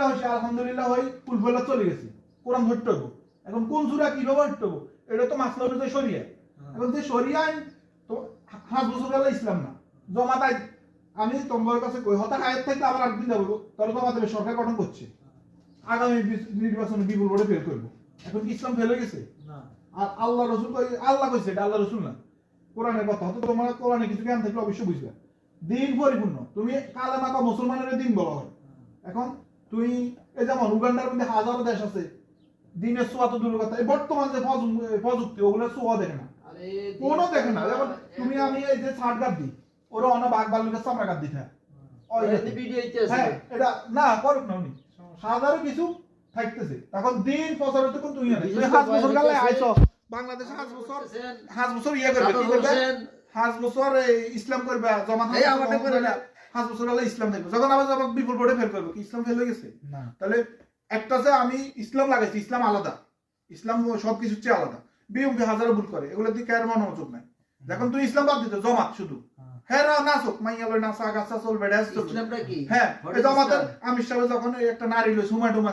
আলহামদুলিল্লাহ ওই ফুলফলা চলে গেছে, কোরআন ধরতে হবো। এখন কোন সূরা কিভাবে ধরতে হবো এটা তো মাসলা অনুযায়ী শরিয়া। এখন যে শরিয়া আইন তো 5 বছর গেলে ইসলাম না জমাত আইন। আমি তোমার কাছে কই হঠাৎ আয়াত থেকে আবার একদিন যাবো, তাহলে জমাতে সরকার গঠন করছে, আগামী নির্বাচনে বিপুল ভোটে ফেল করবো। এখন কি ইসলাম ফেল হয়ে গেছে? আর আল্লাহ রসুল আল্লাহ কইছে, এটা আল্লাহ রসুল না, কোরআনের কথা। হয়তো তোমার কোরআনে কিছু জ্ঞান থাকলে অবশ্যই বুঝবে। দিন পরিপূর্ণ, তুমি কালেমা বা মুসলমানের দিন বলা হয়। এখন তুই এই যেমন উগান্ডার মধ্যে হাজারো দেশ আছে, দিনের সোয়া তো দূরের কথা, বর্তমান যে প্রযুক্তি ওগুলো সোয়া দেখে না, কোনো দেখে না। যেমন তুমি আমি এই যে ছাড় গাদ দিই, ওরা অনেক বাঘ বালুকে চামড়া গাদ দিতে হয়। হ্যাঁ এটা না করুক না, উনি হাজারো কিছু থাকতেছে। তখন দিন প্রচারিত কোন তুমি 5 বছর গেলে আইছো বাংলাদেশে 5 বছর ইয়ে করবে, কি করবে 5 বছর ইসলাম করবে, জমাত এই আমাদের করে না 5 বছর গেলে ইসলাম থাকবে। যখন আবার যখন বিপুল ভোটে ফেল করবে, কি ইসলাম ফেল হয়ে গেছে? না। তাহলে একটা যে আমি ইসলাম লাগাইছি, ইসলাম আলাদা, ইসলাম সবকিছুর চেয়ে আলাদা। বিএমপি হাজারো ভুল করে, এগুলো দিকে আর মনোযোগ নাই। যখন তুই ইসলাম বাদ দিতে জমাত শুধু হ্যাঁ নাচক মাইয়া লই নাচা গাছা চলবে, ইসলামটা কি? হ্যাঁ এই জমাতের আমির সাহেব যখন একটা নারী লই সুমা টুমা